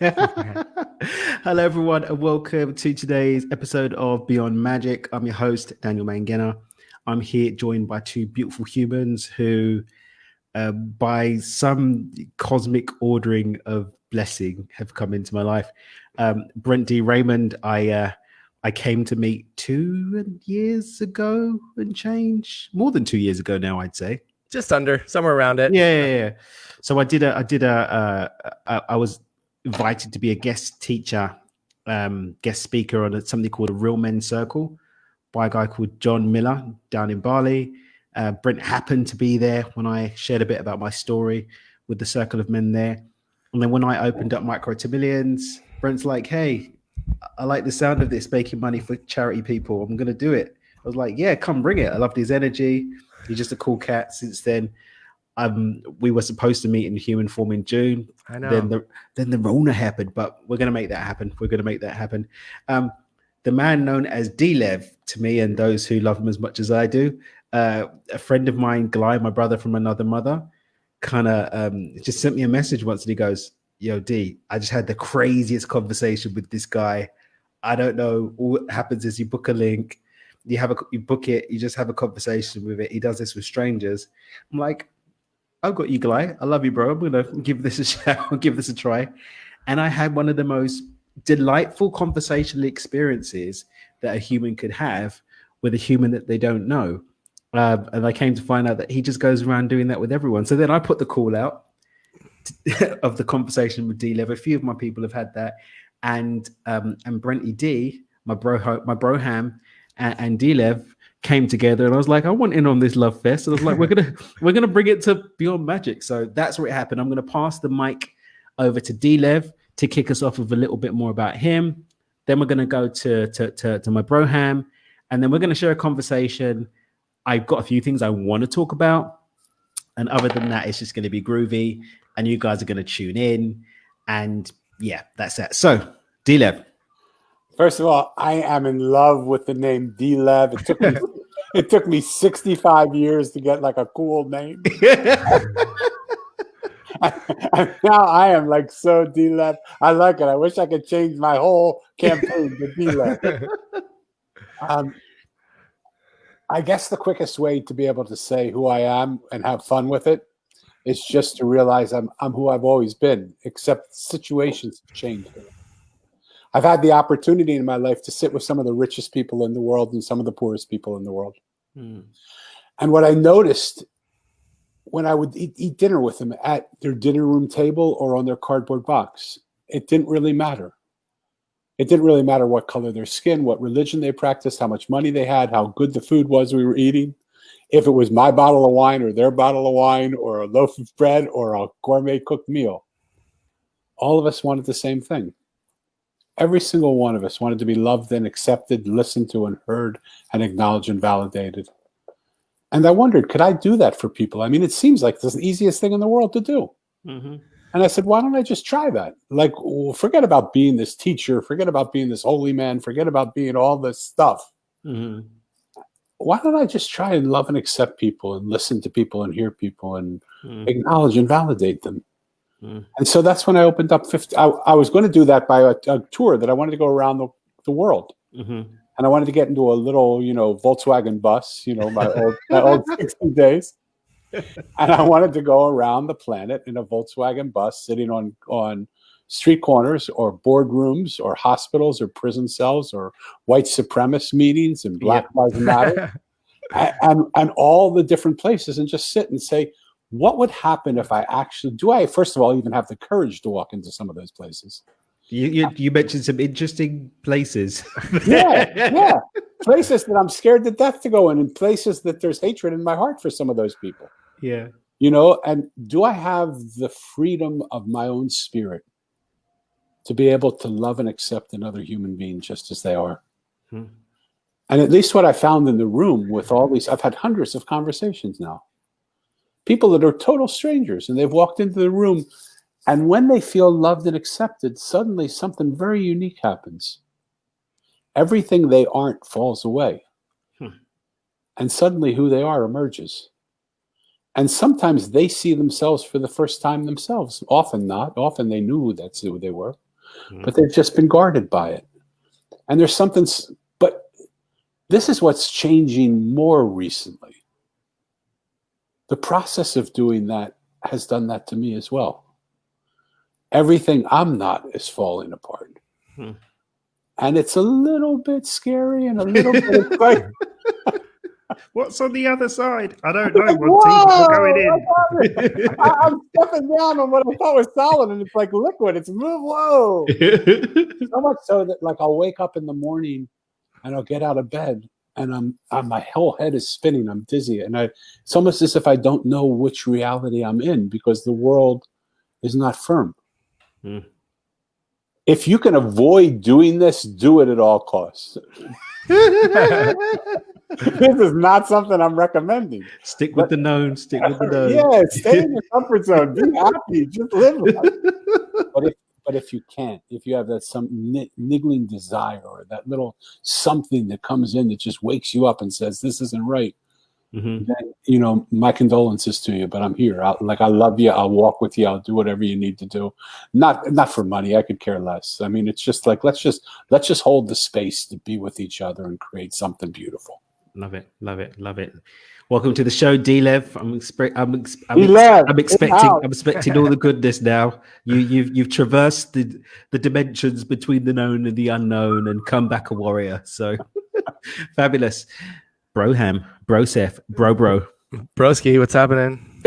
Hello, everyone, and welcome to today's episode of Beyond Magic. I'm your host, Daniel Mangena. I'm here joined by two beautiful humans who, by some cosmic ordering of blessing, have come into my life. Brent D. Raymond, I came to meet 2 years ago and change, more than 2 years ago now, I'd say. Just under, somewhere around it. Yeah. So I was invited to be a guest teacher, guest speaker on something called a Real Men Circle by a guy called John Miller down in Bali. Brent happened to be there when I shared a bit about my story with the Circle of Men there. And then when I opened up Micro to Millions, Brent's like, hey, I like the sound of this, making money for charity people. I'm going to do it. I was like, yeah, come bring it. I loved his energy. He's just a cool cat. Since then, we were supposed to meet in human form in June. I know. Then the Rona happened, but we're going to make that happen. The man known as D Lev to me and those who love him as much as I do, a friend of mine, Guy, my brother from another mother, kind of just sent me a message once, and he goes, "Yo, D, I just had the craziest conversation with this guy. I don't know. All that happens is you book a link, you book it, you just have a conversation with it. He does this with strangers." I'm like, I've got you, Guy. I love you, bro. I'm gonna give this a shot. Give this a try. And I had one of the most delightful conversational experiences that a human could have with a human that they don't know. And I came to find out that he just goes around doing that with everyone. So then I put the call out of the conversation with D Lev. A few of my people have had that, and Brent D, my broham, and D Lev came together, and I was like, I want in on this love fest. And I was like, we're gonna bring it to Beyond Magic. So that's where it happened. I'm gonna pass the mic over to D Lev to kick us off with a little bit more about him. Then we're gonna go to my broham, and then we're gonna share a conversation. I've got a few things I want to talk about, and other than that, it's just gonna be groovy, and you guys are gonna tune in, and yeah, that's it. So D Lev. First of all, I am in love with the name D Lev. It took me 65 years to get like a cool name. And now I am like so D Lev. I like it. I wish I could change my whole campaign to D Lev. I guess the quickest way to be able to say who I am and have fun with it is just to realize I'm who I've always been, except situations have changed. I've had the opportunity in my life to sit with some of the richest people in the world and some of the poorest people in the world. And what I noticed when I would eat dinner with them at their dinner room table or on their cardboard box, it didn't really matter. It didn't really matter what color their skin, what religion they practiced, how much money they had, how good the food was we were eating. If it was my bottle of wine or their bottle of wine or a loaf of bread or a gourmet cooked meal, all of us wanted the same thing. Every single one of us wanted to be loved and accepted, listened to and heard and acknowledged and validated. And I wondered, could I do that for people? I mean, it seems like it's the easiest thing in the world to do. And I said, why don't I just try that? Like, forget about being this teacher, forget about being this holy man, forget about being all this stuff. Why don't I just try and love and accept people and listen to people and hear people and acknowledge and validate them? And so that's when I opened up 50. I was going to do that by a tour that I wanted to go around the world. And I wanted to get into a little, Volkswagen bus, my old 60 days. And I wanted to go around the planet in a Volkswagen bus, sitting on street corners or boardrooms or hospitals or prison cells or white supremacist meetings and Black Lives Matter and all the different places, and just sit and say, what would happen if I first of all, even have the courage to walk into some of those places? You mentioned some interesting places. Yeah. Places that I'm scared to death to go in, and places that there's hatred in my heart for some of those people. Yeah. And do I have the freedom of my own spirit to be able to love and accept another human being just as they are? And at least what I found in the room with all these, I've had hundreds of conversations now. People that are total strangers, and they've walked into the room, and when they feel loved and accepted, suddenly something very unique happens. Everything they aren't falls away. And suddenly who they are emerges. And sometimes they see themselves for the first time themselves. Often not. Often they knew that's who they were. but they've just been guarded by it. And there's something, but this is what's changing more recently. The process of doing that has done that to me as well. Everything I'm not is falling apart. And it's a little bit scary and a little bit exciting. What's on the other side? I don't know. We're going in. I'm stepping down on what I thought was solid, and it's like liquid. It's whoa. So much so that like I'll wake up in the morning and I'll get out of bed and my whole head is spinning. I'm dizzy, and it's almost as if I don't know which reality I'm in because the world is not firm. If you can avoid doing this, do it at all costs. This is not something I'm recommending. Stick with the known. Stick with the known. Yeah, stay in your comfort zone. Be happy. Just live life. But if you can't, if you have that some niggling desire or that little something that comes in that just wakes you up and says this isn't right, then my condolences to you. But I'm here. I love you. I'll walk with you. I'll do whatever you need to do. Not for money. I could care less. I mean, it's just like let's just hold the space to be with each other and create something beautiful. Love it. Welcome to the show, D Lev. I'm expecting all the goodness now. You've traversed the dimensions between the known and the unknown and come back a warrior. So fabulous. Broham, Brosef, bro. Broski, what's happening?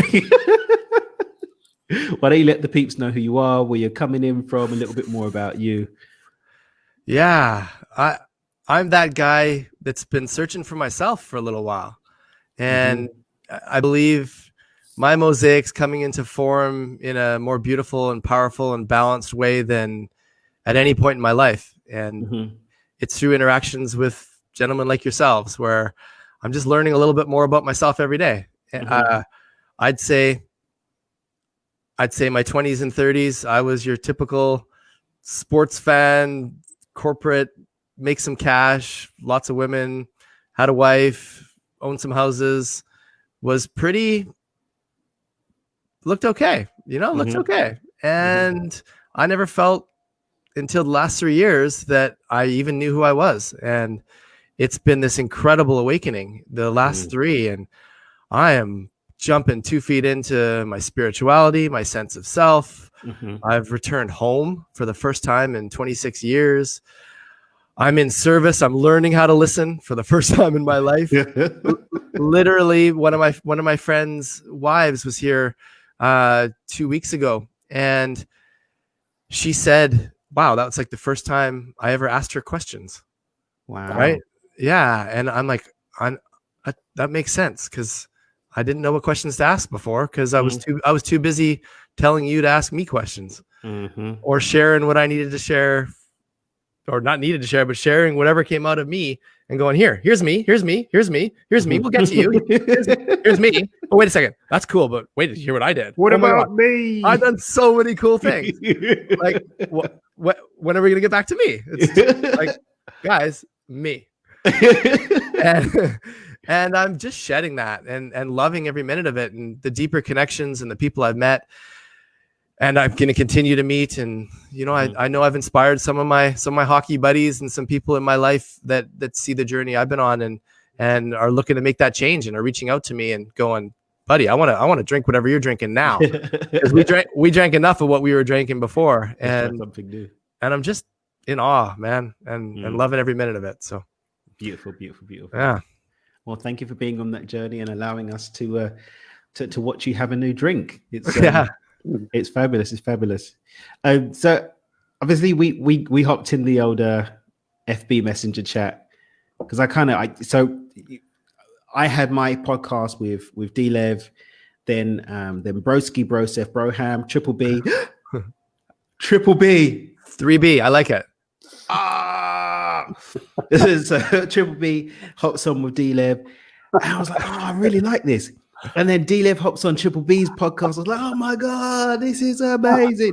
Why don't you let the peeps know who you are, where you're coming in from, a little bit more about you. Yeah, I'm that guy that's been searching for myself for a little while. And I believe my mosaic's coming into form in a more beautiful and powerful and balanced way than at any point in my life. And it's through interactions with gentlemen like yourselves where I'm just learning a little bit more about myself every day. I'd say my 20s and 30s, I was your typical sports fan, corporate, make some cash, lots of women, had a wife, owned some houses, looked okay, looked okay. And I never felt until the last 3 years that I even knew who I was. And it's been this incredible awakening the last 3. And I am jumping 2 feet into my spirituality, my sense of self. I've returned home for the first time in 26 years. I'm in service. I'm learning how to listen for the first time in my life. Literally, one of my friends' wives was here 2 weeks ago, and she said, "Wow, that was like the first time I ever asked her questions." Wow! Right? Yeah, and I'm like, that makes sense because I didn't know what questions to ask before because I was too busy telling you to ask me questions or sharing what I needed to share. Or not needed to share, but sharing whatever came out of me and going, here's me. We'll get to you. Here's me. Oh, wait a second. That's cool. But wait, did you hear what I did? What about me? I've done so many cool things. Like, when are we going to get back to me? It's like, guys, me. And I'm just shedding that and loving every minute of it and the deeper connections and the people I've met. And I'm going to continue to meet. And, I know I've inspired some of my hockey buddies and some people in my life that see the journey I've been on and are looking to make that change and are reaching out to me and going, buddy, I want to drink whatever you're drinking now. Because we drank enough of what we were drinking before. And something new. And I'm just in awe, man, and loving every minute of it. So beautiful. Yeah. Well, thank you for being on that journey and allowing us to watch you have a new drink. It's It's fabulous. So obviously we hopped in the old FB Messenger chat because I had my podcast with D Lev, then Broski, Brosef, Broham, Triple B, 3B. I like it. So Triple B hops on with D Lev, and I was like, I really like this. And then D Lev hops on Triple B's podcast. I was like, oh my God, this is amazing.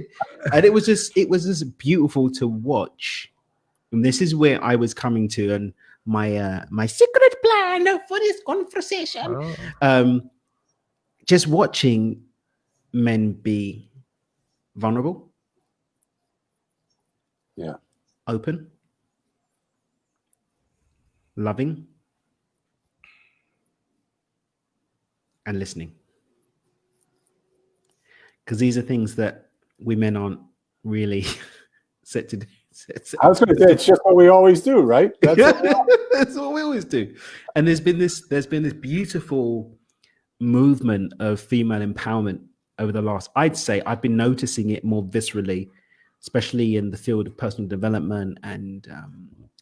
And it was just beautiful to watch. And this is where I was coming to, and my secret plan for this conversation. Just watching men be vulnerable Yeah. Open, loving, and listening. Because these are things that we men aren't really set to do. I was going to say, it's just what we always do, right? That's That's what we always do. And there's been this beautiful movement of female empowerment over the last, I'd say I've been noticing it more viscerally, especially in the field of personal development and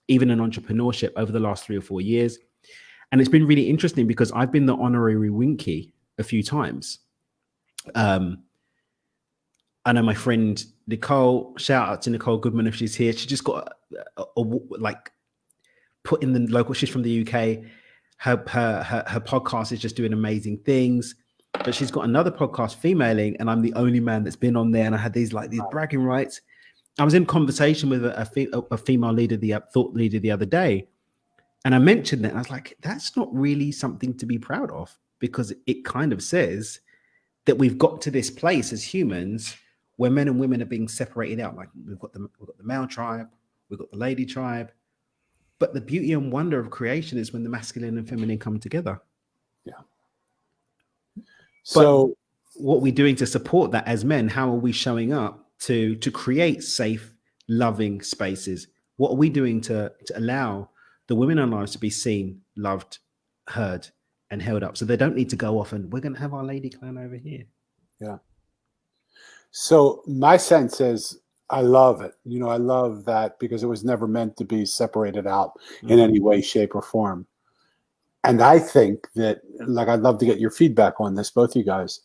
even in entrepreneurship over the last 3 or 4 years. And it's been really interesting because I've been the honorary Winky a few times. I know my friend Nicole, shout out to Nicole Goodman if she's here. She just got like put in the local, she's from the UK. Her podcast is just doing amazing things. But she's got another podcast, Femaling, and I'm the only man that's been on there. And I had these bragging rights. I was in conversation with a female leader, thought leader the other day. And I mentioned that. And I was like, that's not really something to be proud of, because it kind of says that we've got to this place as humans where men and women are being separated out. Like we've got the male tribe, we've got the lady tribe. But the beauty and wonder of creation is when the masculine and feminine come together. Yeah. So what are we doing to support that as men? How are we showing up to create safe, loving spaces? What are we doing to allow the women in our lives to be seen, loved, heard, and held up? So they don't need to go off and we're going to have our lady clan over here. Yeah. So my sense is I love it. You know, I love that because it was never meant to be separated out in any way, shape, or form. And I think that, like, I'd love to get your feedback on this, both of you guys.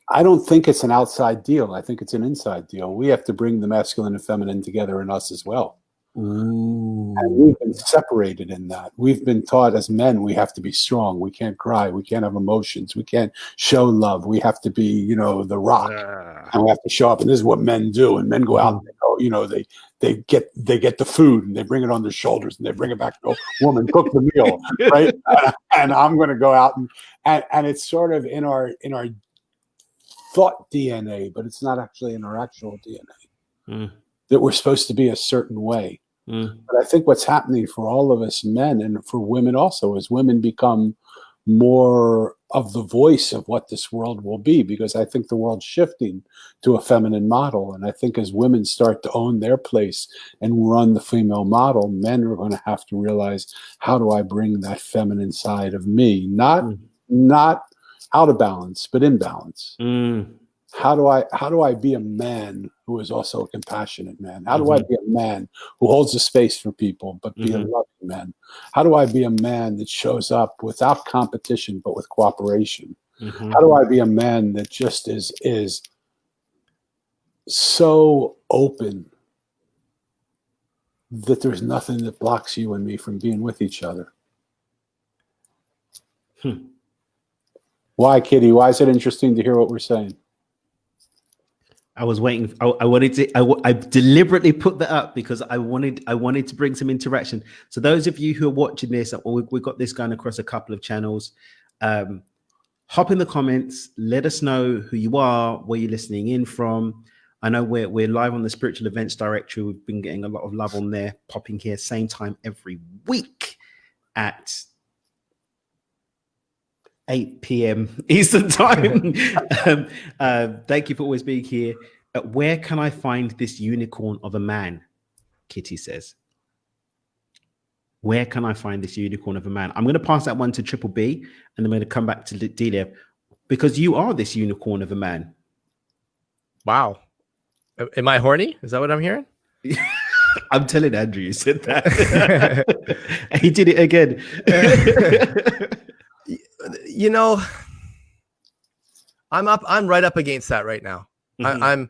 I don't think it's an outside deal. I think it's an inside deal. We have to bring the masculine and feminine together in us as well. Ooh. And we've been separated in that. We've been taught as men we have to be strong. We can't cry. We can't have emotions. We can't show love. We have to be, you know, the rock, and we have to show up. And this is what men do. And men go out and they go, you know, they get the food and they bring it on their shoulders and they bring it back and go, woman, cook the meal, right? And I'm going to go out and it's sort of in our thought DNA, but it's not actually in our actual DNA. That we're supposed to be a certain way. But I think what's happening for all of us men and for women also is women become more of the voice of what this world will be, because I think the world's shifting to a feminine model. And I think as women start to own their place and run the female model, men are going to have to realize, how do I bring that feminine side of me? Not out of balance, but in balance. How do I be a man who is also a compassionate man? How do I be a man who holds a space for people, but be a loving man? How do I be a man that shows up without competition, but with cooperation? How do I be a man that just is so open that there's nothing that blocks you and me from being with each other? Why, Kitty? Why is it interesting to hear what we're saying? I was waiting. I deliberately put that up because I wanted to bring some interaction. So those of you who are watching this, we've got this going across a couple of channels. Hop in the comments. Let us know who you are, where you're listening in from. I know we're live on the Spiritual Events Directory. We've been getting a lot of love on there. Popping here, same time every week at 8 p.m. Eastern time. Thank you for always being here. Where can I find this unicorn of a man? Kitty says. Where can I find this unicorn of a man? I'm going to pass that one to Triple B, and then I'm going to come back to Delia, because you are this unicorn of a man. Wow. Am I horny? Is that what I'm hearing? I'm telling Andrew you said that. He did it again. You know, I'm right up against that right now. I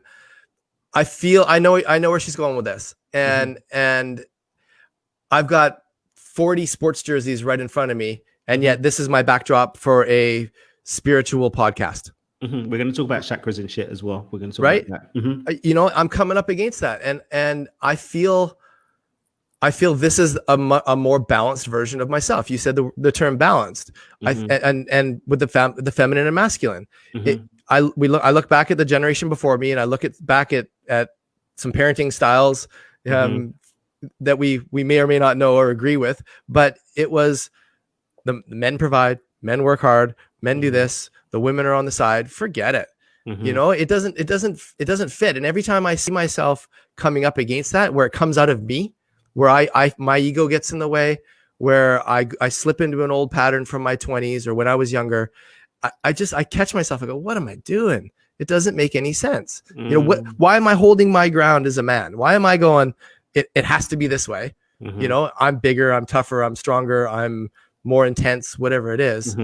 know where she's going with this. And I've got 40 sports jerseys right in front of me. And yet this is my backdrop for a spiritual podcast. We're going to talk about chakras and shit as well. We're going to talk about that. You know, I'm coming up against that. And I feel this is a more balanced version of myself. You said the term balanced, and with the feminine and masculine. I look back at the generation before me, and I look back at some parenting styles that we may or may not know or agree with, but it was the men provide, men work hard, men do this, the women are on the side. Forget it. You know, it doesn't fit. And every time I see myself coming up against that, where it comes out of me, where my ego gets in the way, where I slip into an old pattern from my 20s or when I was younger, I catch myself. I go, what am I doing? It doesn't make any sense. You know, why am I holding my ground as a man? Why am I going, it has to be this way? You know, I'm bigger, I'm tougher, I'm stronger, I'm more intense, whatever it is.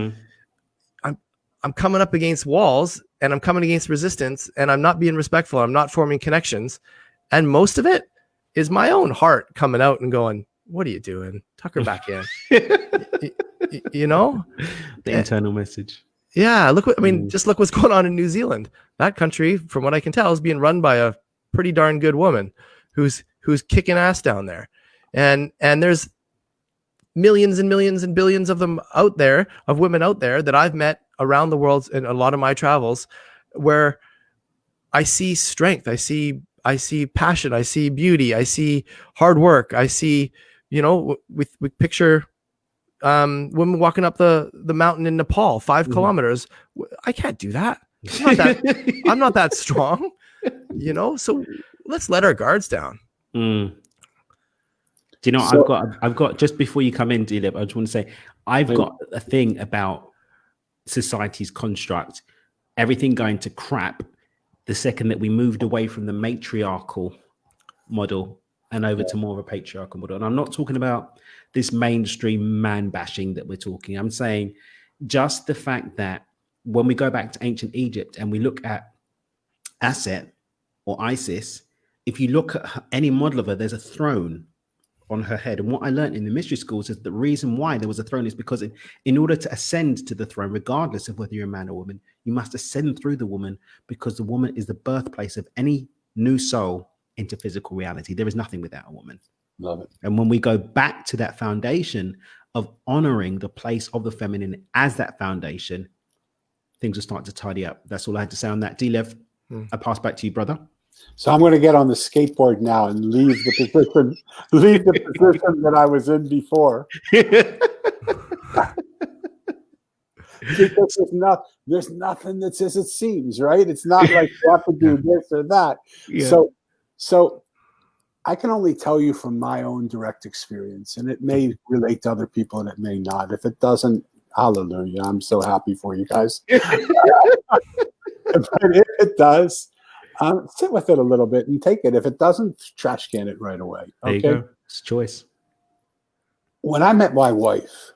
I'm coming up against walls and I'm coming against resistance and I'm not being respectful. I'm not forming connections. And most of it is my own heart coming out and going, what are you doing? Tuck her back in. You know? The internal message. Yeah. Just look what's going on in New Zealand. That country, from what I can tell, is being run by a pretty darn good woman who's kicking ass down there. And there's millions and millions and billions of them out there, of women out there that I've met around the world in a lot of my travels, where I see strength, I see passion, I see beauty, I see hard work, I see, you know, we picture women walking up the mountain in Nepal, 5 kilometers. I can't do that. I'm not that strong, you know. So let's let our guards down. Do you know, so, I've got just before you come in, D-Lib, I just want to say I've got a thing about society's construct, everything going to crap the second that we moved away from the matriarchal model and over to more of a patriarchal model. And I'm not talking about this mainstream man bashing that we're talking. I'm saying just the fact that when we go back to ancient Egypt and we look at Aset or Isis, if you look at any model of her, there's a throne on her head. And what I learned in the mystery schools is the reason why there was a throne is because in order to ascend to the throne, regardless of whether you're a man or woman, you must ascend through the woman, because the woman is the birthplace of any new soul into physical reality. There is nothing without a woman. Love it. And when we go back to that foundation of honoring the place of the feminine as that foundation, things will start to tidy up. That's all I had to say on that. D-Lev, I pass back to you, brother. So I'm going to get on the skateboard now and leave the position that I was in before. Because there's nothing that says it seems, right? It's not like you have to do this or that. Yeah. So I can only tell you from my own direct experience, and it may relate to other people and it may not. If it doesn't, hallelujah, I'm so happy for you guys. But if it does, sit with it a little bit and take it. If it doesn't, trash can it right away. Okay? There you go. It's a choice. When I met my wife,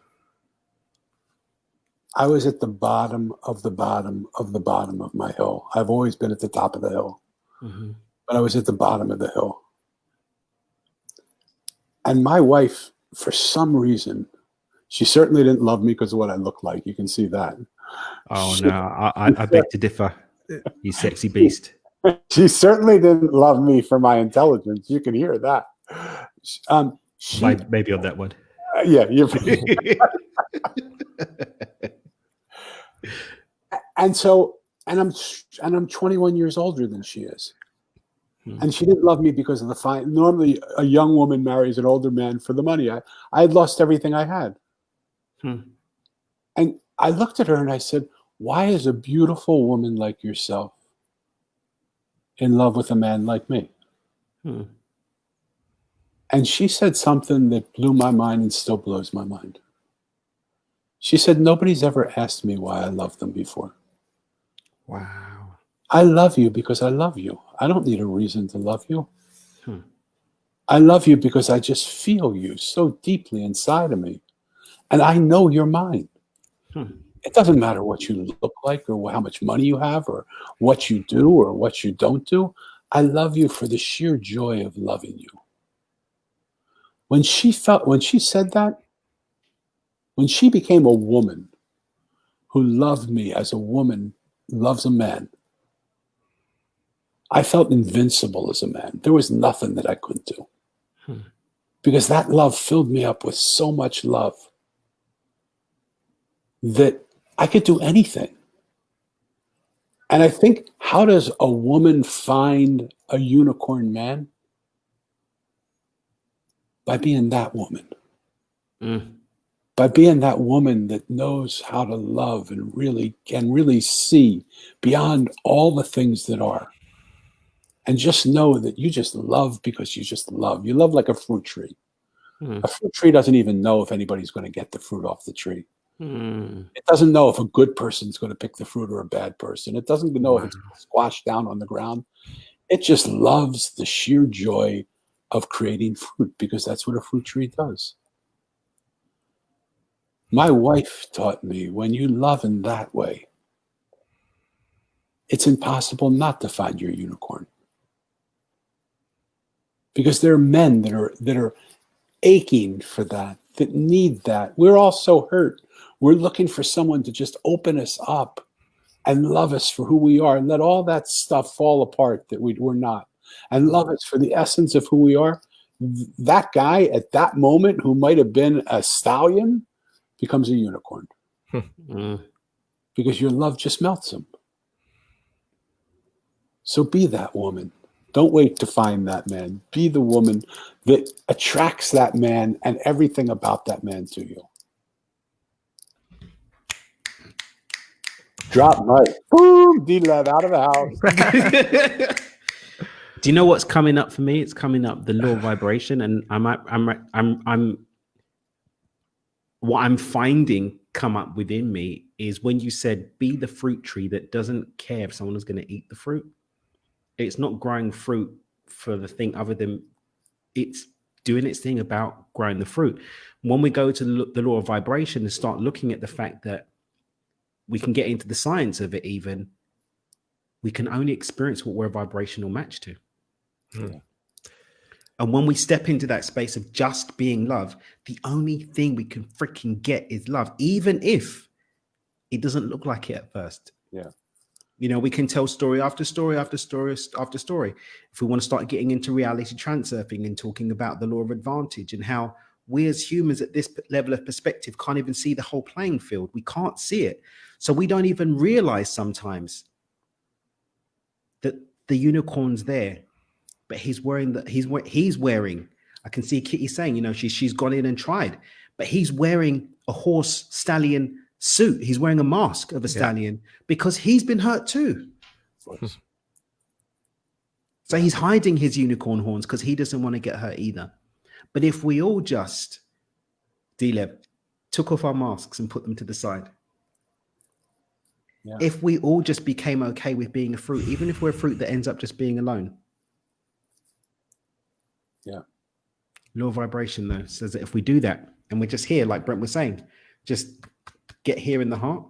I was at the bottom of the bottom of the bottom of my hill. I've always been at the top of the hill, but I was at the bottom of the hill. And my wife, for some reason, she certainly didn't love me because of what I looked like. You can see that. Oh, no, I beg to differ. You sexy beast. She certainly didn't love me for my intelligence. You can hear that. Maybe on that one. Yeah. And I'm 21 years older than she is. And she didn't love me because of the fine. Normally, a young woman marries an older man for the money. I had lost everything I had. And I looked at her and I said, why is a beautiful woman like yourself in love with a man like me? And she said something that blew my mind and still blows my mind. She said, nobody's ever asked me why I love them before. Wow. I love you because I love you. I don't need a reason to love you. I love you because I just feel you so deeply inside of me. And I know you're mine. It doesn't matter what you look like or how much money you have or what you do or what you don't do. I love you for the sheer joy of loving you. When she said that, when she became a woman who loved me as a woman loves a man, I felt invincible as a man. There was nothing that I couldn't do. Because that love filled me up with so much love that I could do anything. And I think, how does a woman find a unicorn man? By being that woman. By being that woman that knows how to love and really can really see beyond all the things that are. And just know that you just love because you just love. You love like a fruit tree. A fruit tree doesn't even know if anybody's going to get the fruit off the tree. It doesn't know if a good person's going to pick the fruit or a bad person. It doesn't know if it's squashed down on the ground. It just loves the sheer joy of creating fruit, because that's what a fruit tree does. My wife taught me, when you love in that way, it's impossible not to find your unicorn. Because there are men that are aching for that need that. We're all so hurt. We're looking for someone to just open us up and love us for who we are, and let all that stuff fall apart that we're not, and love us for the essence of who we are. That guy at that moment, who might have been a stallion, becomes a unicorn. Because your love just melts him. So be that woman. Don't wait to find that man. Be the woman that attracts that man and everything about that man to you. Drop mic. Boom. D-Lev out of the house. Do you know what's coming up for me? It's coming up, the law of vibration, and I'm what I'm finding come up within me is when you said, be the fruit tree that doesn't care if someone is going to eat the fruit. It's not growing fruit for the thing other than it's doing its thing about growing the fruit. When we go to the law of vibration and start looking at the fact that we can get into the science of it, even, we can only experience what we're a vibrational match to. And when we step into that space of just being love, the only thing we can freaking get is love, even if it doesn't look like it at first. You know, we can tell story after story after story after story. If we want to start getting into reality transurfing and talking about the law of advantage and how we as humans at this level of perspective can't even see the whole playing field. We can't see it. So we don't even realize sometimes that the unicorn's there, but he's wearing, I can see Kitty saying, you know, she's gone in and tried, but he's wearing a horse stallion suit. He's wearing a mask of a stallion because he's been hurt too. So he's hiding his unicorn horns because he doesn't want to get hurt either. But if we all just, D-Lev, took off our masks and put them to the side, if we all just became okay with being a fruit, even if we're a fruit that ends up just being alone. Law of vibration, though, says that if we do that and we're just here, like Brent was saying, just get here in the heart,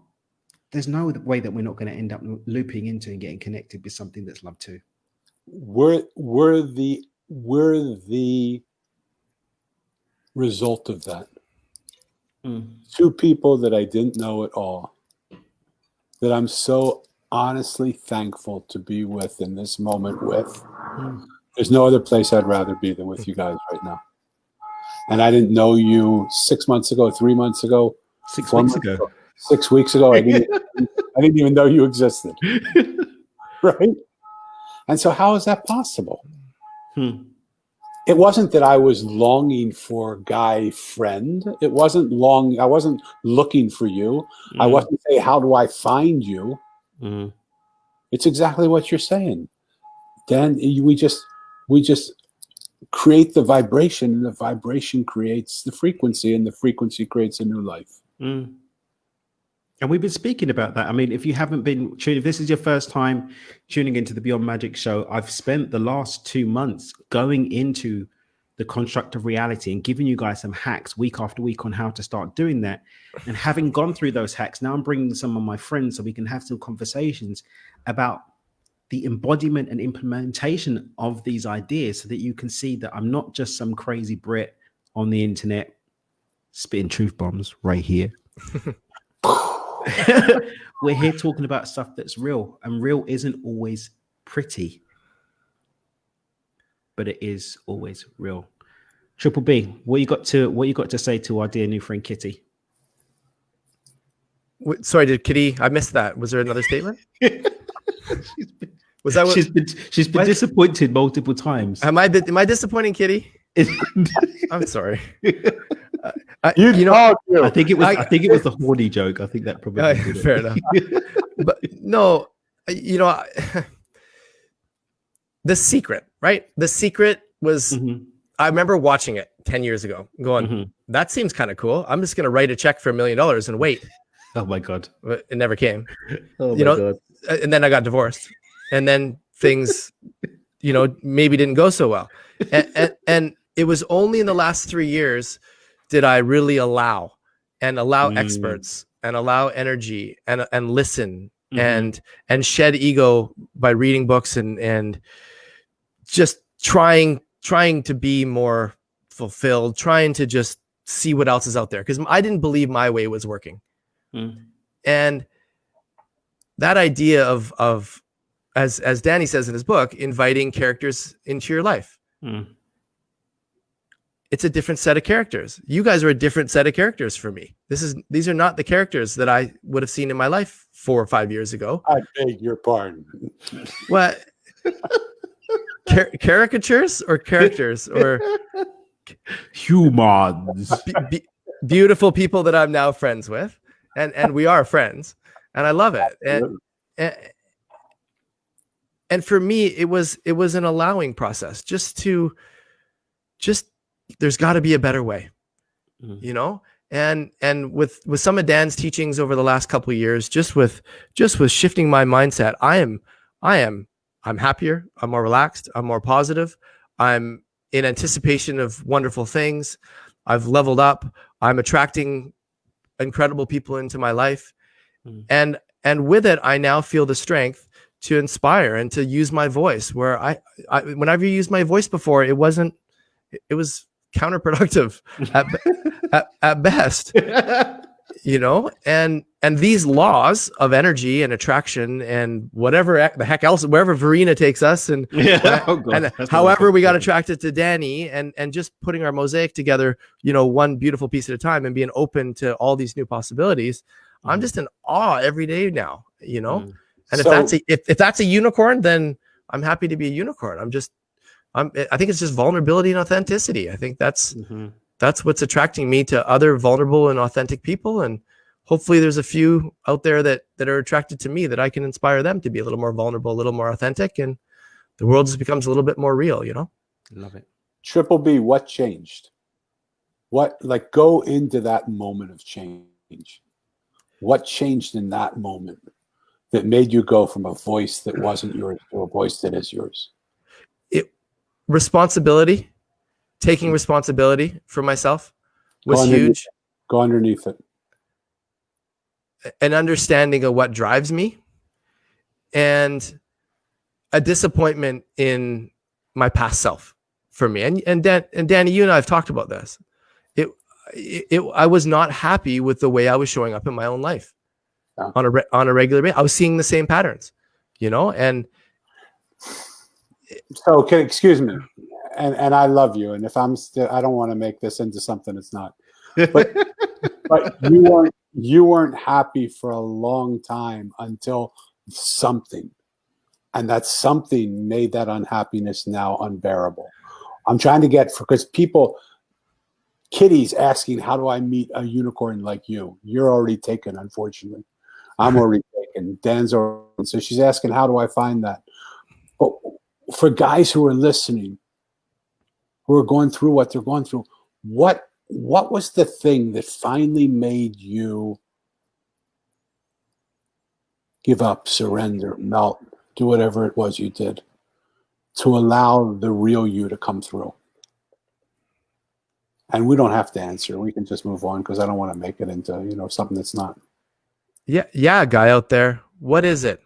there's no way that we're not going to end up looping into and getting connected with something that's love too. We're the result of that. Two people that I didn't know at all, that I'm so honestly thankful to be with in this moment with. There's no other place I'd rather be than with you guys right now. And I didn't know you 6 months ago, 3 months ago, 6 weeks ago. 6 weeks ago. I didn't even know you existed. Right? And so how is that possible? It wasn't that I was longing for guy friend. I wasn't looking for you. I wasn't saying, how do I find you? It's exactly what you're saying. Dan, we just create the vibration, and the vibration creates the frequency, and the frequency creates a new life. And we've been speaking about that. I mean, if you haven't been tuned, if this is your first time tuning into the Beyond Magic show, I've spent the last 2 months going into the construct of reality and giving you guys some hacks week after week on how to start doing that. And having gone through those hacks, now I'm bringing some of my friends so we can have some conversations about the embodiment and implementation of these ideas, so that you can see that I'm not just some crazy Brit on the internet spitting truth bombs right here. We're here talking about stuff that's real, and real isn't always pretty, but it is always real. Triple B, what you got to say to our dear new friend Kitty? Sorry, did Kitty? I missed that. Was there another statement? Was that what? She's been disappointed multiple times. Am I disappointing, Kitty? I'm sorry. I think it was the horny joke. I think that probably did it. Fair enough. But no, The Secret, right? The Secret was. I remember watching it 10 years ago, going, "That seems kind of cool. I'm just going to write a check for $1 million and wait." Oh my god! But it never came. Oh my god! And then I got divorced, and then things, maybe didn't go so well, and it was only in the last 3 years did I really allow experts and allow energy and listen and shed ego by reading books and just trying to be more fulfilled, trying to just see what else is out there, because I didn't believe my way was working. And that idea of as Danny says in his book, inviting characters into your life. It's a different set of characters. You guys are a different set of characters for me. These are not the characters that I would have seen in my life 4 or 5 years ago. I beg your pardon. What? Caricatures or characters or humans? Beautiful people that I'm now friends with, and we are friends, and I love it. And for me, it was an allowing process. Just there's got to be a better way, And with some of Dan's teachings over the last couple of years, just with shifting my mindset, I'm happier. I'm more relaxed. I'm more positive. I'm in anticipation of wonderful things. I've leveled up. I'm attracting incredible people into my life. And with it, I now feel the strength to inspire and to use my voice, where I whenever you used my voice before, it was counterproductive at best. And these laws of energy and attraction and whatever the heck else, wherever Verena takes us, and however we got attracted to Danny, and just putting our mosaic together, one beautiful piece at a time, and being open to all these new possibilities. I'm just in awe every day now, And if that's a unicorn, then I'm happy to be a unicorn. I think it's just vulnerability and authenticity. I think that's what's attracting me to other vulnerable and authentic people. And hopefully there's a few out there that are attracted to me, that I can inspire them to be a little more vulnerable, a little more authentic. And the world just becomes a little bit more real, Love it. Triple B, what changed? Go into that moment of change. What changed in that moment that made you go from a voice that wasn't yours to a voice that is yours? Responsibility, taking responsibility for myself was huge. Go underneath it. An understanding of what drives me, and a disappointment in my past self for me. And Danny, you and I have talked about this. I was not happy with the way I was showing up in my own life on a regular basis. I was seeing the same patterns, and so excuse me, and I love you, and if I'm still, I don't want to make this into something it's not, but you weren't happy for a long time until something, and that something made that unhappiness now unbearable. I'm trying to get, because Kitty's asking, how do I meet a unicorn like you? You're already taken, unfortunately. I'm already taken. Dan's already, so she's asking, how do I find that? But for guys who are listening, who are going through what they're going through, what was the thing that finally made you give up, surrender, melt, do whatever it was you did to allow the real you to come through? And we don't have to answer. We can just move on, because I don't want to make it into, something that's not. Yeah, guy out there. What is it?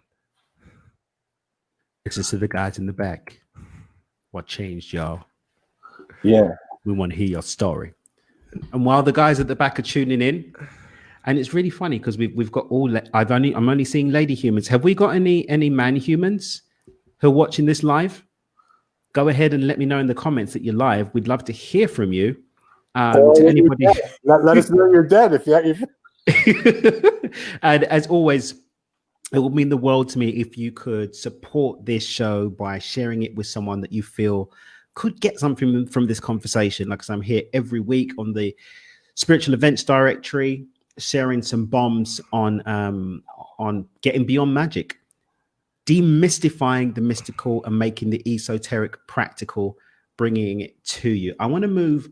Listen to the guys in the back. What changed, y'all? Yeah. We want to hear your story. And while the guys at the back are tuning in, and it's really funny because we've got I'm only seeing lady humans. Have we got any man humans who are watching this live? Go ahead and let me know in the comments that you're live. We'd love to hear from you. To anybody, let us know you're dead if you. And as always, it would mean the world to me if you could support this show by sharing it with someone that you feel could get something from this conversation. Like, 'cause I'm here every week on the Spiritual Events Directory, sharing some bombs on getting beyond magic, demystifying the mystical and making the esoteric practical, bringing it to you. I want to move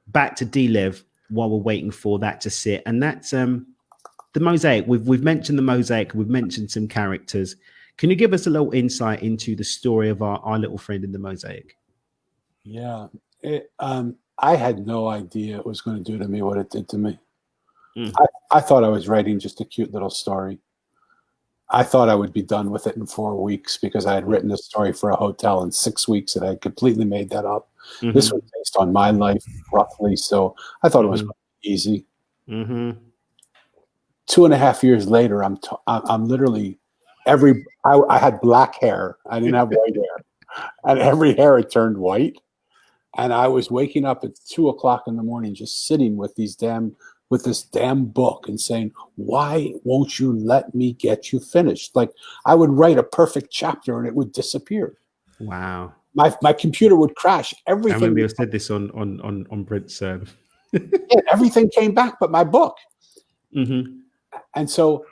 back to D Lev while we're waiting for that to sit, and that's the mosaic. We've mentioned the mosaic. We've mentioned some characters. Can you give us a little insight into the story of our little friend in the mosaic? Yeah, I had no idea it was going to do to me what it did to me. I thought I was writing just a cute little story. I thought I would be done with it in 4 weeks because I had written a story for a hotel in 6 weeks and I had completely made that up. This was based on my life, roughly, so I thought it was easy. 2.5 years later, I'm literally I had black hair. I didn't have white hair, and every hair had turned white. And I was waking up at 2 o'clock in the morning, just sitting with this damn book and saying, "Why won't you let me get you finished?" Like, I would write a perfect chapter and it would disappear. Wow. My computer would crash. Everything. I remember you said this on Brent's. Yeah, everything came back but my book. And so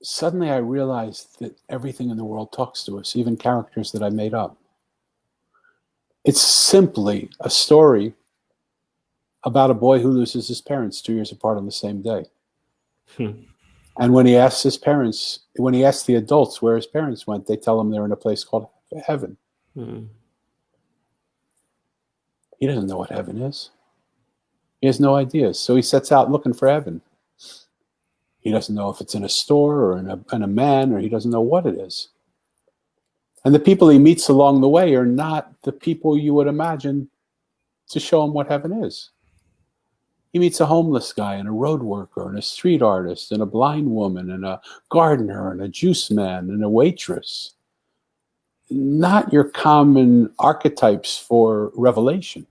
suddenly I realized that everything in the world talks to us, even characters that I made up. It's simply a story about a boy who loses his parents 2 years apart on the same day. And when he asks the adults where his parents went, they tell him they're in a place called heaven. He doesn't know what heaven is. He has no idea. So he sets out looking for heaven. He doesn't know if it's in a store or in a man, or he doesn't know what it is. And the people he meets along the way are not the people you would imagine to show him what heaven is. He meets a homeless guy and a road worker and a street artist and a blind woman and a gardener and a juice man and a waitress. Not your common archetypes for revelation.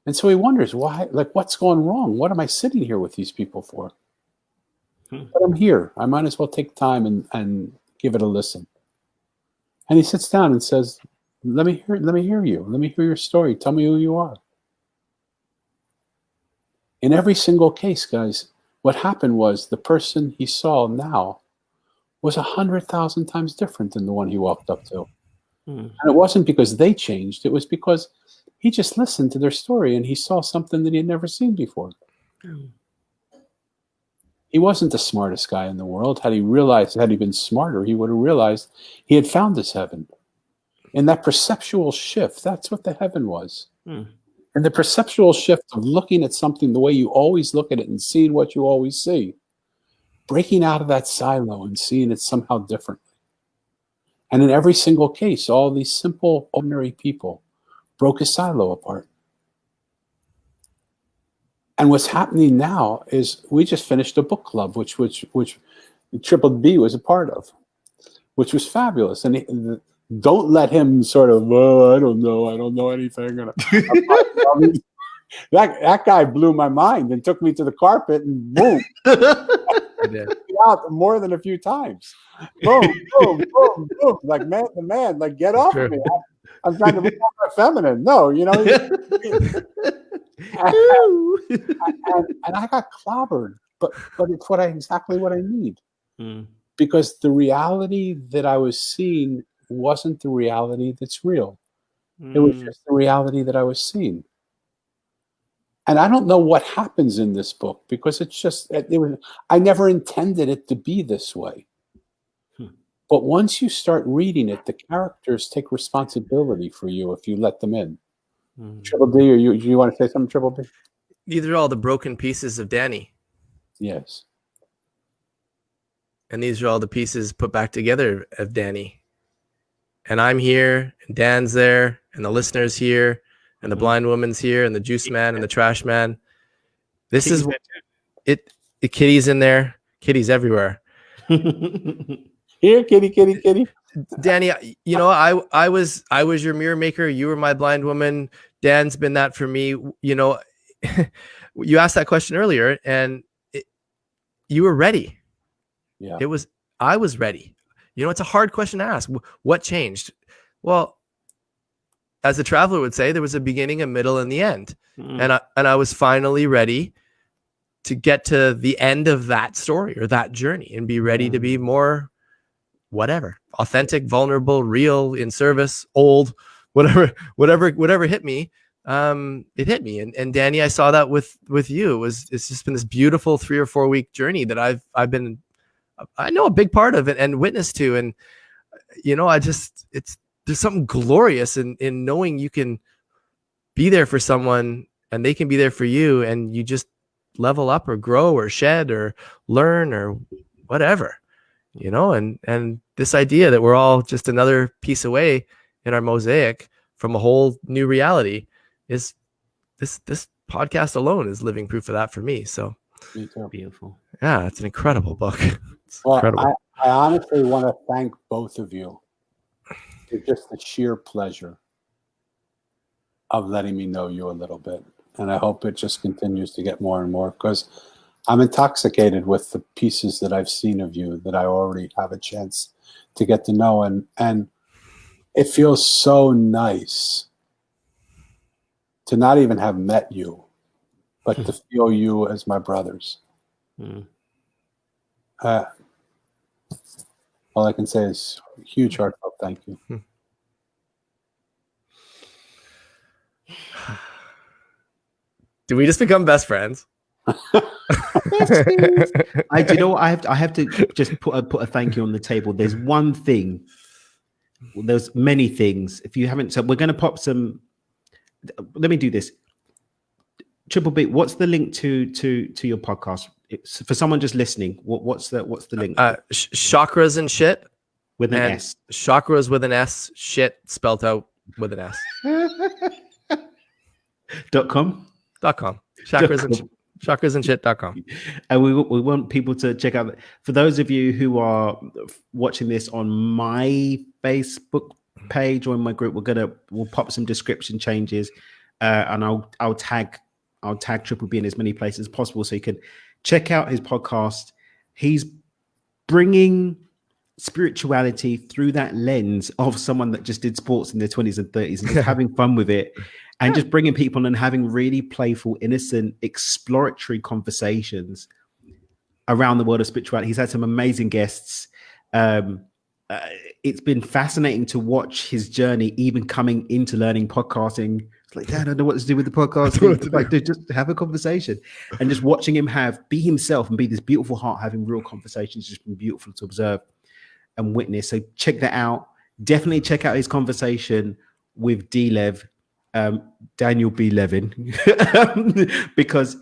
And so he wonders why, like, what's going wrong? What am I sitting here with these people for? But I'm here. I might as well take time and give it a listen. And he sits down and says, let me hear you. Let me hear your story. Tell me who you are. In every single case, guys, what happened was the person he saw now was 100,000 times different than the one he walked up to. And it wasn't because they changed. It was because he just listened to their story and he saw something that he had never seen before. He wasn't the smartest guy in the world. Had he been smarter, he would have realized he had found his heaven. In that perceptual shift, that's what the heaven was. And the perceptual shift of looking at something the way you always look at it and seeing what you always see. Breaking out of that silo and seeing it somehow differently. And in every single case, all these simple, ordinary people broke a silo apart. And what's happening now is we just finished a book club, which Triple B was a part of, which was fabulous. And don't let him sort of, I don't know anything. That guy blew my mind and took me to the carpet and boom. Out more than a few times. Boom, boom, boom, boom. Like, man to man, like, get off me. I'm trying to be more feminine. No, you know. and I got clobbered, but it's exactly what I need. Because the reality that I was seeing wasn't the reality that's real. It was just the reality that I was seeing. And I don't know what happens in this book because I never intended it to be this way. But once you start reading it, the characters take responsibility for you if you let them in. Triple D, do you want to say something, Triple B? These are all the broken pieces of Danny. Yes. And these are all the pieces put back together of Danny. And I'm here, and Dan's there, and the listener's here, and the blind woman's here, and the juice man, and the trash man. This Kitty's is it. Kitty's in there. Kitty's everywhere. Here, kitty. Danny, you know, I was your mirror maker. You were my blind woman. Dan's been that for me. You know, you asked that question earlier, and you were ready. Yeah. I was ready. It's a hard question to ask. What changed? Well, as the traveler would say, there was a beginning, a middle, and the end. And I was finally ready to get to the end of that story or that journey and be ready to be more whatever, authentic, vulnerable, real, in service, old, whatever hit me. It hit me. And Danny, I saw that with you. It's just been this beautiful 3 or 4 week journey that I know a big part of it and witness to. And, there's something glorious in knowing you can be there for someone and they can be there for you, and you just level up or grow or shed or learn or whatever, and this idea that we're all just another piece away in our mosaic from a whole new reality is this podcast alone is living proof of that for me. So beautiful. Yeah, it's an incredible book. Incredible. I honestly want to thank both of you for just the sheer pleasure of letting me know you a little bit. And I hope it just continues to get more and more, because I'm intoxicated with the pieces that I've seen of you that I already have a chance to get to know. And it feels so nice to not even have met you, but to feel you as my brothers. All I can say is huge heartfelt thank you. Do we just become best friends? I have to just put a thank you on the table. There's one thing. Well, there's many things. If you haven't, so we're going to pop some. Let me do this. Triple B, what's the link to your podcast? It's for someone just listening. What's the link? Chakras and Shit with an S. Chakras with an S. Shit spelled out with an S. .com. Chakrasandshit.com. And we want people to check out. For those of you who are watching this on my Facebook page or in my group, we'll pop some description changes, and I'll tag Triple B in as many places as possible so you can check out his podcast. He's bringing spirituality through that lens of someone that just did sports in their 20s and 30s and just having fun with it. And just bringing people and having really playful, innocent, exploratory conversations around the world of spirituality. He's had some amazing guests. It's been fascinating to watch his journey, even coming into learning podcasting. It's like, Dad, I don't know what to do with the podcast. Like, dude, just have a conversation. And just watching him be himself and be this beautiful heart, having real conversations, just been beautiful to observe and witness. So check that out. Definitely check out his conversation with D Lev. Daniel B Levin, because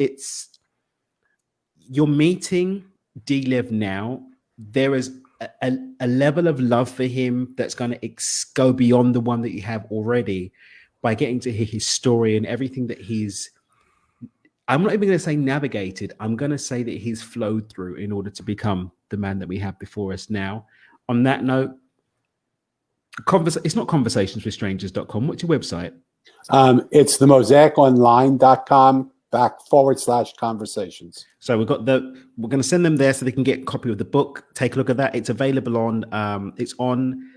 you're meeting D Lev now. There is a level of love for him that's going to go beyond the one that you have already by getting to hear his story and everything that I'm not even going to say navigated. I'm going to say that he's flowed through in order to become the man that we have before us now. On that note, it's not conversationswithstrangers.com. What's your website? It's themosaiconline.com/conversations. So we're going to send them there so they can get a copy of the book. Take a look at that. It's available it's on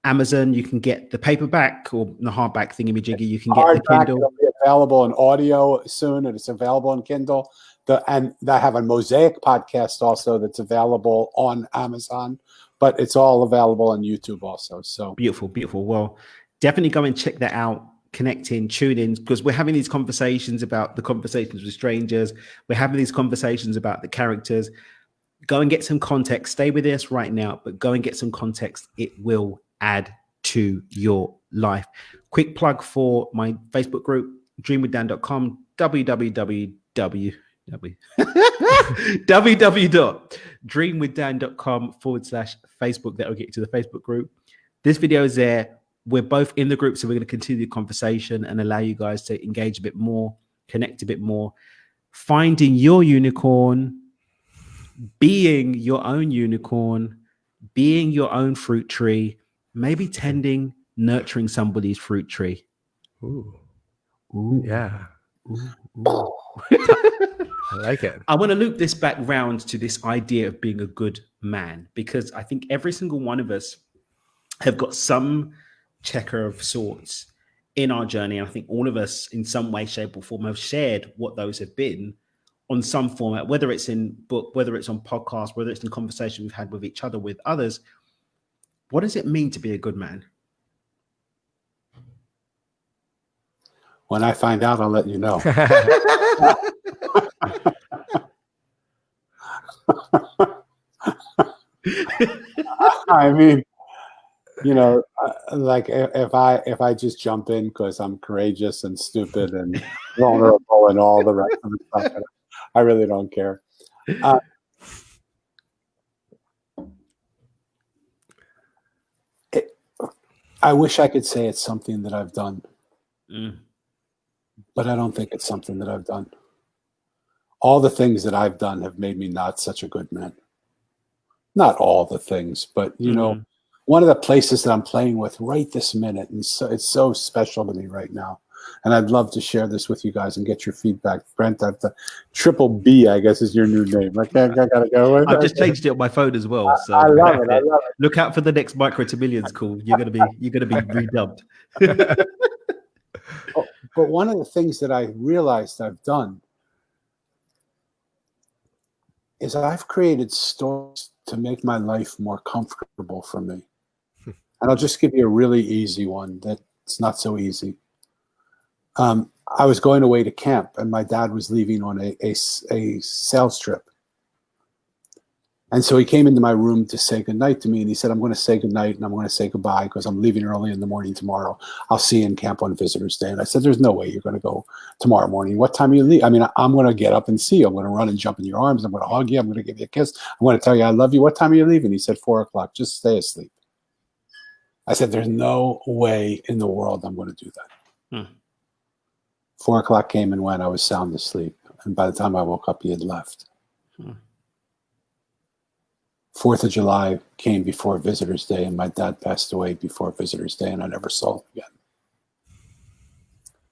Amazon. You can get the paperback or the hardback thingamajiggy. You can get the Kindle. It'll be available in audio soon, and it's available in Kindle. And I have a Mosaic podcast also that's available on Amazon, but it's all available on YouTube also. So beautiful. Well, definitely go and check that out. Connect in, tune in, because we're having these conversations about the conversations with strangers. We're having these conversations about the characters. Go and get some context. Stay with us right now, but go and get some context. It will add to your life. Quick plug for my Facebook group, dreamwithdan.com, www.dreamwithdan.com/Facebook. That will get you to the Facebook group. This video is there. We're both in the group, so we're going to continue the conversation and allow you guys to engage a bit more, connect a bit more, finding your unicorn, being your own unicorn, being your own fruit tree, maybe nurturing somebody's fruit tree. Ooh. Ooh. Yeah. Ooh. I like it. I want to loop this back round to this idea of being a good man, because I think every single one of us have got some checker of sorts in our journey. And I think all of us in some way, shape or form have shared what those have been on some format, whether it's in book, whether it's on podcast, whether it's in conversation we've had with each other, with others. What does it mean to be a good man? When I find out, I'll let you know. I mean, you know, like if I just jump in because I'm courageous and stupid and vulnerable and all the rest of the stuff, I really don't care. I wish I could say it's something that I've done, but I don't think it's something that I've done. All the things that I've done have made me not such a good man. Not all the things, but you know, one of the places that I'm playing with right this minute, and so it's so special to me right now. And I'd love to share this with you guys and get your feedback. Brent, the Triple B, I guess, is your new name. I gotta go with I've just changed it on my phone as well. So I love it. I love it. Look out for the next Micro to Millions call. You're gonna be redubbed. But one of the things that I realized I've done is I've created stories to make my life more comfortable for me. And I'll just give you a really easy one that's not so easy. I was going away to camp, and my dad was leaving on a sales trip. And so he came into my room to say goodnight to me, and he said, I'm going to say goodnight and I'm going to say goodbye because I'm leaving early in the morning tomorrow. I'll see you in camp on Visitor's Day. And I said, there's no way you're going to go tomorrow morning. What time are you leave? I mean, I'm going to get up and see you. I'm going to run and jump in your arms. I'm going to hug you. I'm going to give you a kiss. I'm going to tell you I love you. What time are you leaving? He said, 4 o'clock. Just stay asleep. I said, there's no way in the world I'm going to do that. 4 o'clock came and went. I was sound asleep. And by the time I woke up, he had left. 4th of July came before Visitor's Day, and my dad passed away before Visitor's Day, and I never saw him again.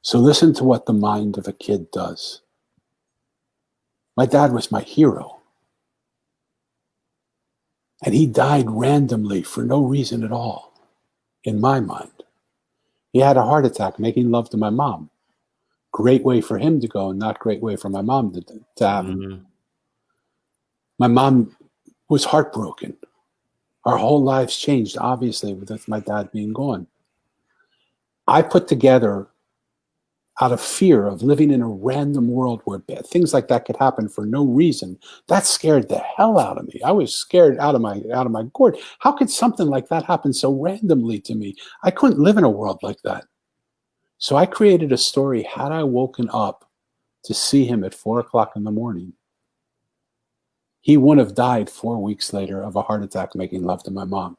So listen to what the mind of a kid does. My dad was my hero. And he died randomly for no reason at all, in my mind. He had a heart attack making love to my mom. Great way for him to go, not great way for my mom to have him. My mom was heartbroken. Our whole lives changed, obviously, with my dad being gone. I put together, out of fear of living in a random world where things like that could happen for no reason, that scared the hell out of me. I was scared out of my gourd. How could something like that happen so randomly to me? I couldn't live in a world like that. So I created a story. Had I woken up to see him at 4 o'clock in the morning, he wouldn't have died 4 weeks later of a heart attack making love to my mom.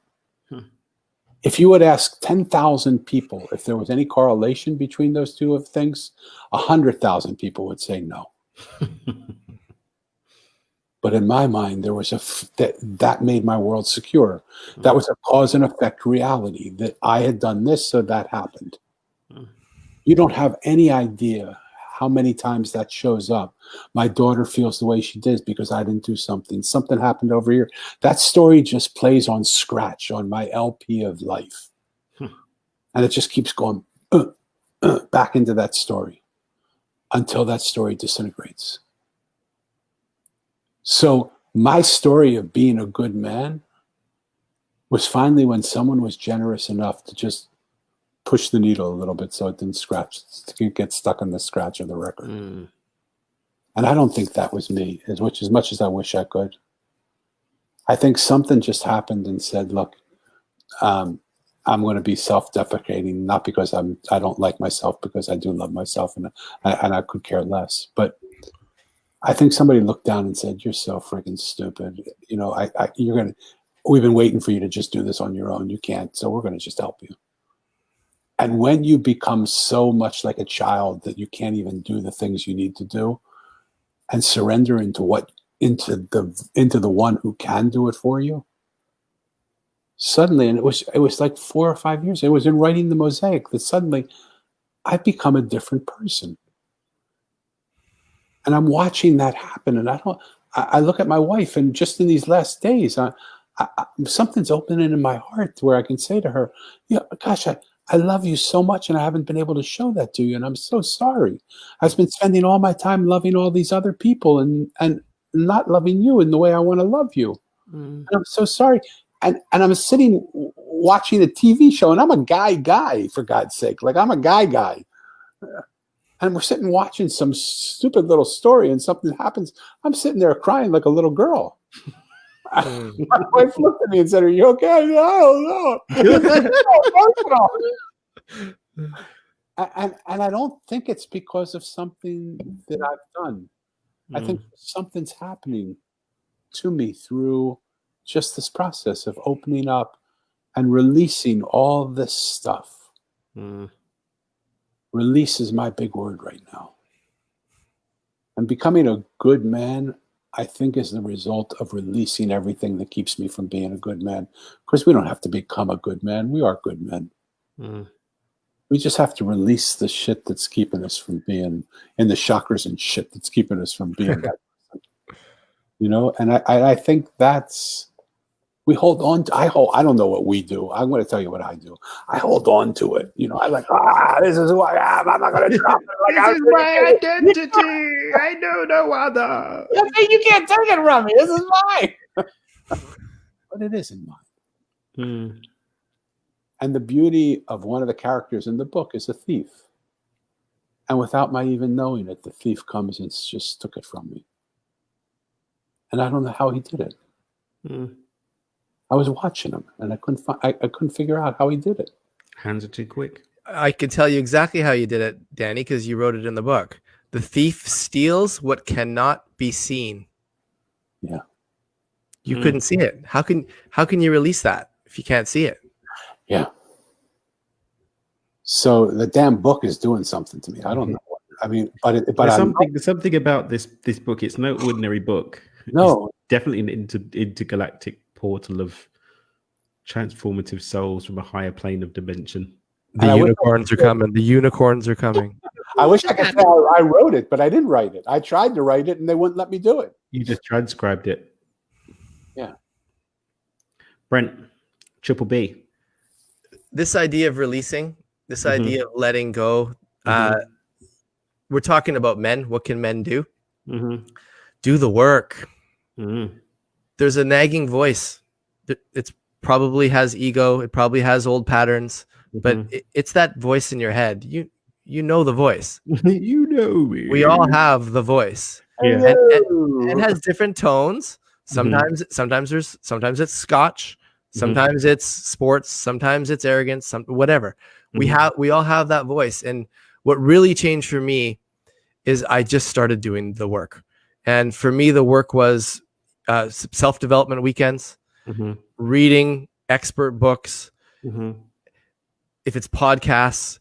If you would ask 10,000 people if there was any correlation between those two things, 100,000 people would say no. But in my mind, there was that made my world secure. That was a cause and effect reality, that I had done this, so that happened. You don't have any idea how many times that shows up. My daughter feels the way she did because I didn't do something. Something happened over here. That story just plays on scratch on my LP of life. And it just keeps going back into that story until that story disintegrates. So my story of being a good man was finally when someone was generous enough to just push the needle a little bit so it didn't scratch, to get stuck on the scratch of the record. And I don't think that was me, as much as I wish I could. I think something just happened and said, look, I'm going to be self-deprecating, not because I don't like myself, because I do love myself and I could care less. But I think somebody looked down and said, you're so freaking stupid. You know, we've been waiting for you to just do this on your own. You can't, so we're going to just help you. And when you become so much like a child that you can't even do the things you need to do and surrender into the one who can do it for you, suddenly, and it was like 4 or 5 years, it was in writing the mosaic that suddenly I've become a different person. And I'm watching that happen. And I look at my wife, and just in these last days, something's opening in my heart where I can say to her, yeah, gosh, I love you so much, and I haven't been able to show that to you. And I'm so sorry. I've been spending all my time loving all these other people and not loving you in the way I want to love you. And I'm so sorry. And I'm sitting watching a TV show, and I'm a guy, for God's sake. Like, I'm a guy. And we're sitting watching some stupid little story, and something happens. I'm sitting there crying like a little girl. My wife looked at me and said, "Are you okay?" I said, "I don't know." And I don't think it's because of something that I've done. I think something's happening to me through just this process of opening up and releasing all this stuff. Release is my big word right now. And becoming a good man, I think, is the result of releasing everything that keeps me from being a good man. Because we don't have to become a good man. We are good men. We just have to release the shit that's keeping us from being in the chakras and shit that's keeping us from being that person. You know, and I think that's, we hold on to, I don't know what we do. I'm going to tell you what I do. I hold on to it. You know, I'm like, this is who I am. I'm not going to drop it. Like, this is my identity. I know no other. You can't take it from me. This is mine. But it isn't mine. And the beauty of one of the characters in the book is a thief. And without my even knowing it, the thief comes and just took it from me. And I don't know how he did it. I was watching him, and I couldn't figure out how he did it. Hands are too quick. I can tell you exactly how you did it, Danny, because you wrote it in the book. The thief steals what cannot be seen. Yeah. You couldn't see it. How can you release that if you can't see it? Yeah. So the damn book is doing something to me. I don't know. I mean, but there's something about this book. It's no ordinary book. No, it's definitely an intergalactic portal of transformative souls from a higher plane of dimension. The unicorns are coming. The unicorns are coming. I wish I could say I wrote it, but I didn't write it. I tried to write it, and they wouldn't let me do it. You just transcribed it. Yeah. Brent, Triple B. This idea of releasing, this idea of letting go, we're talking about men. What can men do? Do the work. There's a nagging voice. It probably has ego. It probably has old patterns, but it's that voice in your head. You know the voice. You know me. We all have the voice. Yeah. And it has different tones. Sometimes it's Scotch. Sometimes it's sports. Sometimes it's arrogance. Whatever. We all have that voice. And what really changed for me is I just started doing the work. And for me, the work was self-development weekends, reading expert books. If it's podcasts,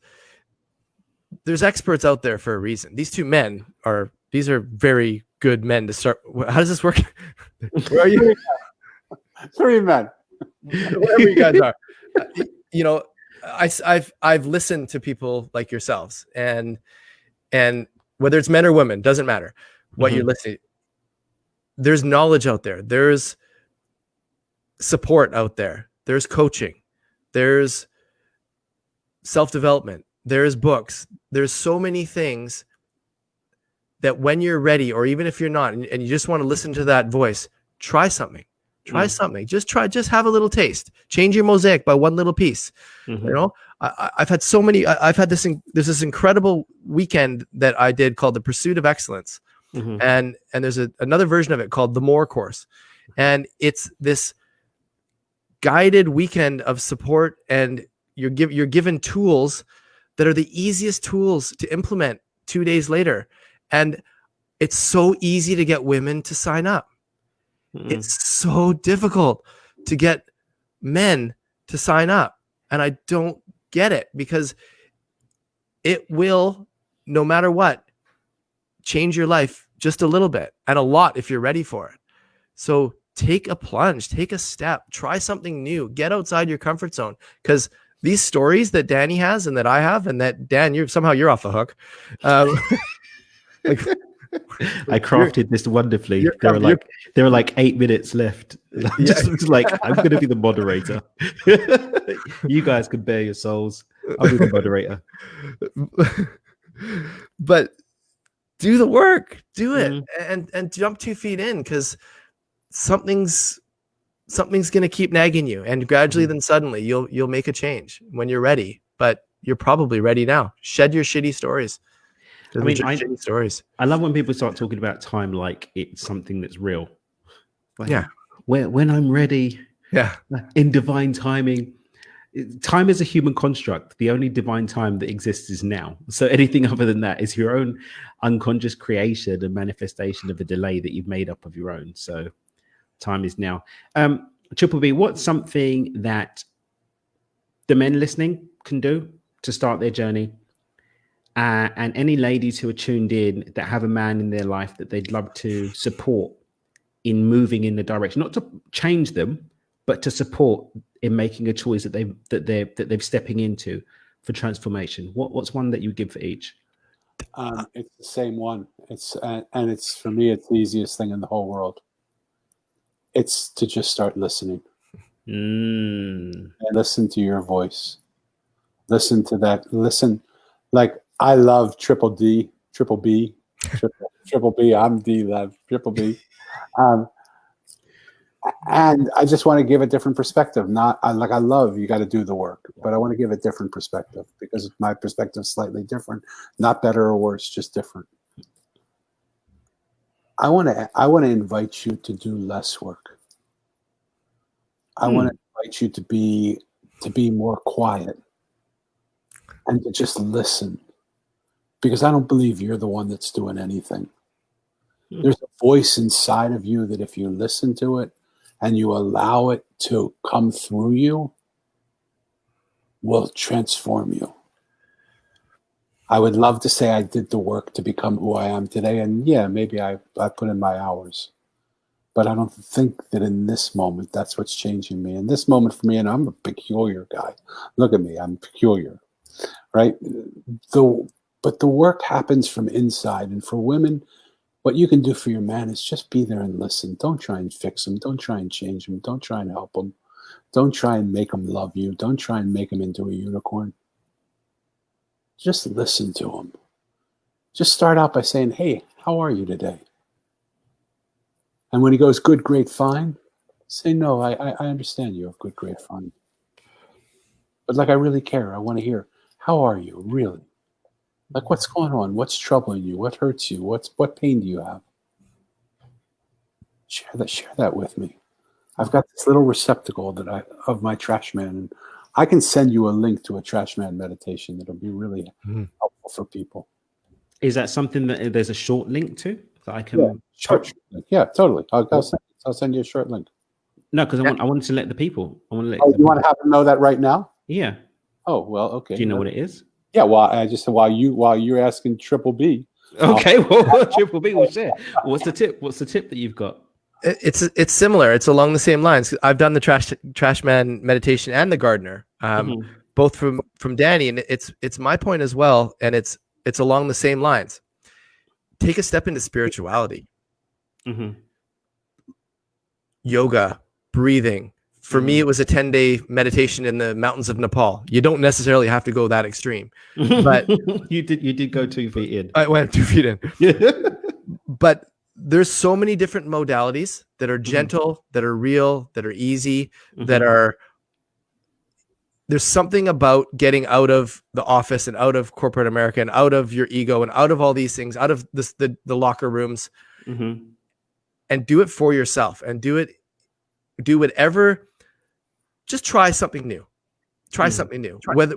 there's experts out there for a reason. These two men are very good men to start. How does this work? Where are you? 3 men. Wherever you guys are. You know, I've listened to people like yourselves, and whether it's men or women, doesn't matter what you're listening. There's knowledge out there. There's support out there. There's coaching. There's self-development. There's books. There's so many things that when you're ready, or even if you're not, and you just want to listen to that voice, try something. Try something. Just have a little taste. Change your mosaic by one little piece. You know, I've had so many. I've had there's this incredible weekend that I did called the Pursuit of Excellence, and there's another version of it called the More Course, and it's this guided weekend of support, and you're given tools that are the easiest tools to implement 2 days later, and it's so easy to get women to sign up. It's so difficult to get men to sign up. And I don't get it, because it will, no matter what, change your life just a little bit, and a lot if you're ready for it. So take a plunge, take a step, try something new, get outside your comfort zone. Because these stories that Danny has and that I have, and that Dan, you're off the hook. Like, I crafted this wonderfully. you're There com- are like 8 minutes left. I'm just like, I'm going to be the moderator. You guys can bare your souls. I'll be the moderator. But do the work, do it, Mm. and jump 2 feet in, because something's going to keep nagging you, and gradually then suddenly you'll make a change when you're ready. But you're probably ready now. Shed your shitty stories. I mean, shitty stories. I love when people start talking about time like it's something that's real. Like, Yeah. When I'm ready, Yeah. in divine timing. Time is a human construct. The only divine time that exists is now. So anything other than that is your own unconscious creation and manifestation of a delay that you've made up of your own. So time is now. Triple B, what's something that the men listening can do to start their journey? And any ladies who are tuned in that have a man in their life that they'd love to support in moving in the direction, not to change them, but to support in making a choice that they're stepping into for transformation. What's one that you give for each? It's the same one. It's and it's, for me, it's the easiest thing in the whole world. It's to just start listening. And listen to your voice. Listen to that. Listen, like, I love Triple B. I'm D Lev, Triple B. And I just want to give a different perspective. I love, you got to do the work, but I want to give a different perspective, because my perspective is slightly different, not better or worse, just different. I want to invite you to do less work. I want to invite you to be more quiet and to just listen, because I don't believe you're the one that's doing anything. There's a voice inside of you that if you listen to it and you allow it to come through you, will transform you. I would love to say I did the work to become who I am today. And yeah, maybe I put in my hours. But I don't think that in this moment, that's what's changing me. In this moment for me, and I'm a peculiar guy. Look at me, I'm peculiar, right? But the work happens from inside. And for women, what you can do for your man is just be there and listen. Don't try and fix him. Don't try and change him. Don't try and help him. Don't try and make him love you. Don't try and make him into a unicorn. Just listen to him. Just start out by saying, hey, how are you today? And when he goes, good, great, fine, say, no, I understand you have good, great, fine. But like, I really care. I want to hear, how are you, really? Like, what's going on? What's troubling you? What hurts you? What pain do you have? Share that with me. I've got this little receptacle of my trash man, and I can send you a link to a trash man meditation that'll be really helpful for people. Is that something that there's a short link to that I can? Yeah, totally. I'll send you a short link. No, because I wanted to let the people. I want to let. You want to have them know that right now? Yeah. Oh well, okay. Do you know what it is? Yeah. Well, I just while you're asking Triple B. Okay. Well, Triple B will share. What's the tip? What's the tip that you've got? It's similar. It's along the same lines. I've done the trash man meditation and the gardener, both from Danny, and it's my point as well. And it's along the same lines. Take a step into spirituality, yoga, breathing. For me, it was a 10-day meditation in the mountains of Nepal. You don't necessarily have to go that extreme, but you did go 2 feet in. I went 2 feet in, but there's so many different modalities that are gentle, that are real, that are easy, there's something about getting out of the office and out of corporate America and out of your ego and out of all these things, out of the locker rooms, and do it for yourself, and do whatever. Just try something new. Something new. Whether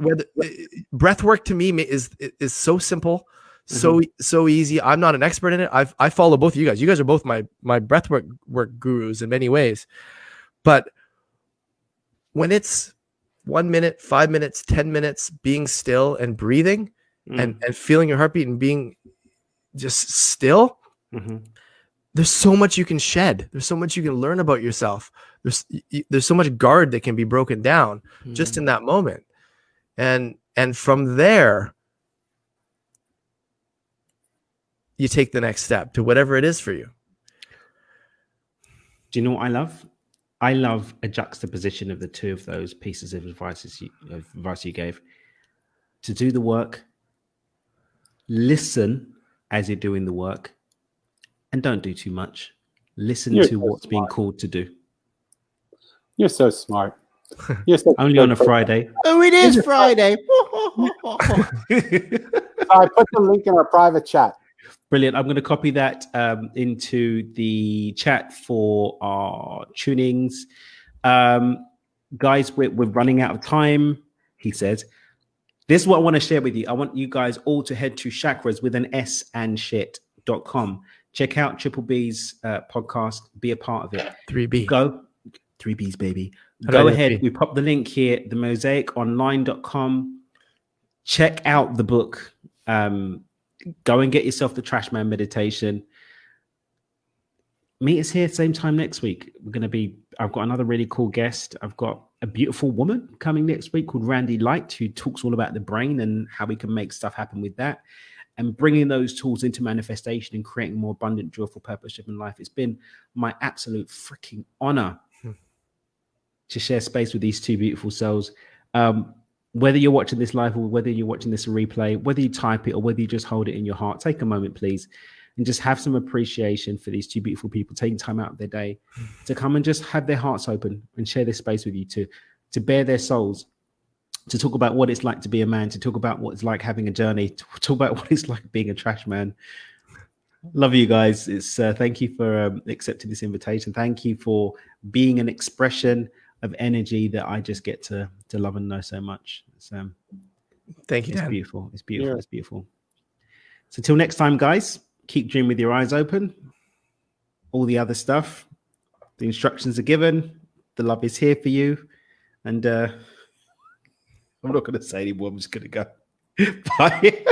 breath work to me is so simple. So easy. I'm not an expert in it. I follow both of you guys. You guys are both my breath work gurus in many ways. But when it's 1 minute, 5 minutes, 10 minutes, being still and breathing and feeling your heartbeat and being just still, there's so much you can shed. There's so much you can learn about yourself. There's so much guard that can be broken down just in that moment. And from there, you take the next step to whatever it is for you. Do you know what I love? I love a juxtaposition of the two of those pieces of advice you gave. To do the work, listen as you're doing the work, and don't do too much. Listen to what's being called to do. You're so smart. You're so Only on a Friday. Oh, it is Friday. I put the link in our private chat. Brilliant. I'm going to copy that into the chat for our tunings. Guys, we're running out of time, he says. This is what I want to share with you. I want you guys all to head to Chakras with an S and shit.com. Check out Triple B's podcast. Be a part of it. 3B. Go. 3Bs, baby. Go ahead. We pop the link here, themosaiconline.com. Check out the book. Go and get yourself the Trash Man meditation. Meet us here same time next week. I've got another really cool guest. I've got a beautiful woman coming next week called Randy Light, who talks all about the brain and how we can make stuff happen with that, and bringing those tools into manifestation and creating more abundant, joyful, purpose-driven life. It's been my absolute freaking honor to share space with these two beautiful souls. Whether you're watching this live or whether you're watching this replay, whether you type it or whether you just hold it in your heart, take a moment, please, and just have some appreciation for these two beautiful people taking time out of their day to come and just have their hearts open and share this space with you, to bare their souls, to talk about what it's like to be a man, to talk about what it's like having a journey, to talk about what it's like being a trash man. Love you guys. It's thank you for accepting this invitation. Thank you for being an expression of energy that I just get to love and know so much. Thank you, it's Dan. beautiful. It's beautiful. Yeah. It's beautiful. So till next time, guys, keep dreaming with your eyes open. All the other stuff, the instructions are given. The love is here for you. And I'm not going to say anymore. I'm just going to go. Bye.